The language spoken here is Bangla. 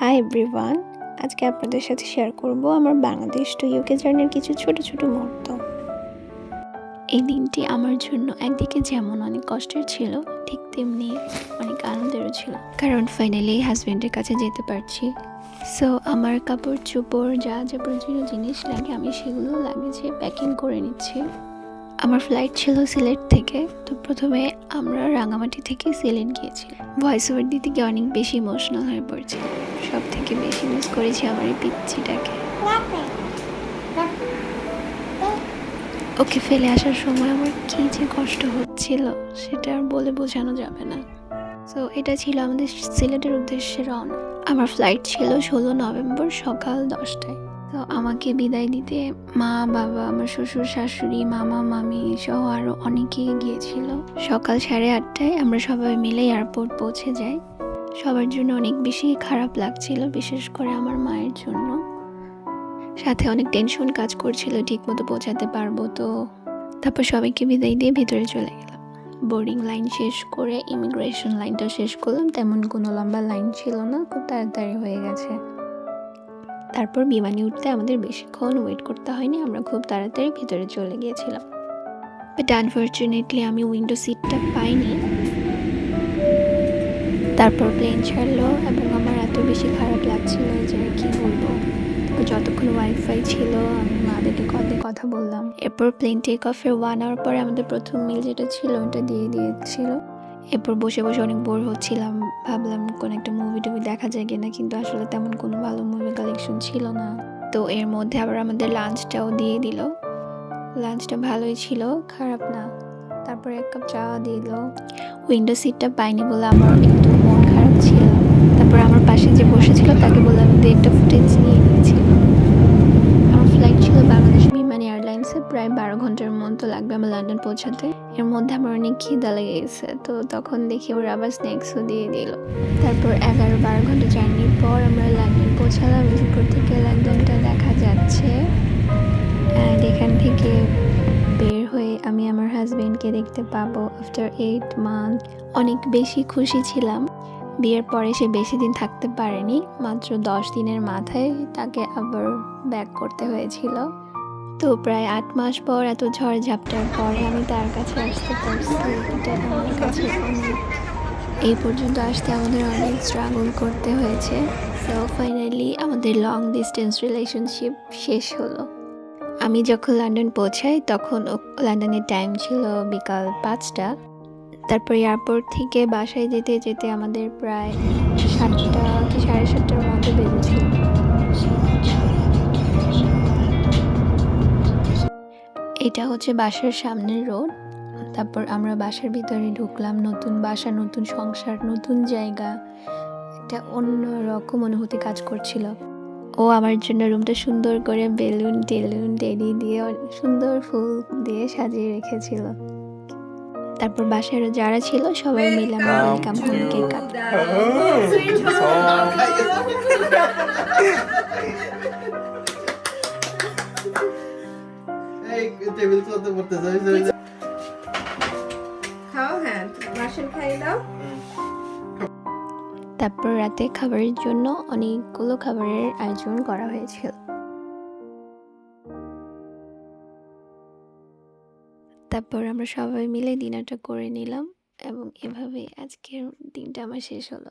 হাই এভরিওয়ান, আজকে আপনাদের সাথে শেয়ার করব আমার বাংলাদেশ টু ইউকে জার্নির কিছু ছোট ছোট মুহূর্ত। এই দিনটি আমার জন্য একদিকে যেমন অনেক কষ্টের ছিল, ঠিক তেমনি অনেক আনন্দেরও ছিল, কারণ ফাইনালি হাজব্যান্ডের কাছে যেতে পারছি। সো আমার কাপড় চোপড় যা যা প্রয়োজনীয় জিনিস লাগে আমি সেগুলো লাগেজে প্যাকিং করে নিচ্ছি। আমার ফ্লাইট ছিল সিলেট থেকে, তো প্রথমে আমরা রাঙামাটি থেকে সিলেট গিয়েছি। ভয়েস ওভার দিতে গিয়ে অনেক বেশি ইমোশনাল হয়ে পড়ছি। সব থেকে বেশি মিস করেছি আমার এই পিচ্ছিটাকে। ওকে ফেলে আসার সময় আমার কী যে কষ্ট হচ্ছিল সেটা আর বলে বোঝানো যাবে না। সো এটা ছিল আমাদের সিলেটের উদ্দেশ্যে রওনা। আমার ফ্লাইট ছিল 16 নভেম্বর সকাল 10টায়। তো আমাকে বিদায় দিতে মা, বাবা, আমার শ্বশুর শাশুড়ি, মামা মামি সহ আরও অনেকেই গিয়েছিল। সকাল 8:30টায় আমরা সবাই মিলে এয়ারপোর্ট পৌঁছে যাই। সবার জন্য অনেক বেশি খারাপ লাগছিল, বিশেষ করে আমার মায়ের জন্য। সাথে অনেক টেনশন কাজ করছিল ঠিকমতো পৌঁছাতে পারবো তো। তারপর সবাইকে বিদায় দিয়ে ভিতরে চলে গেলাম। বোর্ডিং লাইন শেষ করে ইমিগ্রেশন লাইনটা শেষ করলাম। তেমন কোনো লম্বা লাইন ছিল না, খুব তাড়াতাড়ি হয়ে গেছে। তারপর বিমানে উঠতে আমাদের বেশিক্ষণ ওয়েট করতে হয়নি, আমরা খুব তাড়াতাড়ি ভিতরে চলে গিয়েছিলাম। বাট আনফর্চুনেটলি আমি উইন্ডো সিটটা পাইনি। তারপর প্লেন ছাড়লো এবং আমার এত বেশি খারাপ লাগছিল যে কি বলবো। যতক্ষণ ওয়াইফাই ছিল আমি মাদেরকে কথা বললাম। এরপর প্লেন টেক অফের 1 আওয়ার পরে আমাদের প্রথম মিল যেটা ছিল ওটা দিয়ে দিয়েছিল। এরপর বসে বসে অনেক বোর হচ্ছিলাম, ভাবলাম কোনো একটা মুভি টুভি দেখা যায় কিনা, কিন্তু আসলে তেমন কোনো ভালো মুভি কালেকশন ছিল না। তো এর মধ্যে আবার আমাদের লাঞ্চটাও দিয়ে দিল। লাঞ্চটা ভালোই ছিল, খারাপ না। তারপরে 1 কাপ চা দিল। উইন্ডো সিটটা পাইনি বলে আমার একটু মন খারাপ ছিল। তারপর আমার পাশে যে বসেছিল তাকে বললাম যে একটা ফুটেজ নিয়ে নিয়েছিল। আমার ফ্লাইট ছিল বাংলাদেশ বিমান এয়ারলাইন্সে, প্রায় 12 ঘন্টার মতো লাগবে আমার লন্ডন পৌঁছাতে। এর মধ্যে আমার অনেক খিদা লেগে গেছে, তো তখন দেখি ওরা আবার স্ন্যাক্সও দিয়ে দিল। তারপর 11-12 ঘন্টা জার্নির পর আমরা লন্ডন পৌঁছালাম। উপর থেকে লন্ডনটা দেখা যাচ্ছে, অ্যান্ড এখান থেকে বের হয়ে আমি আমার হাজব্যান্ডকে দেখতে পাবো আফটার 8 মান্থ। অনেক বেশি খুশি ছিলাম। বিয়ের পরে সে বেশি দিন থাকতে পারেনি, মাত্র 10 দিনের মাথায় তাকে আবার ব্যাক করতে হয়েছিল। তো প্রায় 8 মাস পর এত ঝড় ঝাপটার পরে আমি তার কাছে আসতে পারছি, এটা আমার কাছে অনেক। এই পর্যন্ত আসতে আমাদের অনেক স্ট্রাগল করতে হয়েছে। সো ফাইনালি আমাদের লং ডিস্টেন্স রিলেশনশিপ শেষ হলো। আমি যখন লন্ডন পৌঁছাই তখন লন্ডনের টাইম ছিল বিকাল 5টা। তারপর এয়ারপোর্ট থেকে বাসায় যেতে যেতে আমাদের প্রায় 7টা কি 7:30টার মতো বেজেছিল। এটা হচ্ছে বাসার সামনের রোড। তারপর আমরা বাসার ভিতরে ঢুকলাম। নতুন বাসা, নতুন সংসার, নতুন জায়গা, একটা অন্য রকম অনুভূতি কাজ করছিল। ও আমার জন্য রুমটা সুন্দর করে বেলুন টেলুন টেডি দিয়ে সুন্দর ফুল দিয়ে সাজিয়ে রেখেছিল। তারপর বাসায় যারা ছিল সবাই মিলে আমরা ওয়েলকাম হোম কেক কাটলাম। তারপর রাতে খাবারের জন্য অনেকগুলো খাবারের আয়োজন করা হয়েছিল। তারপর আমরা সবাই মিলে ডিনারটা করে নিলাম এবং এভাবে আজকের দিনটা আমার শেষ হলো।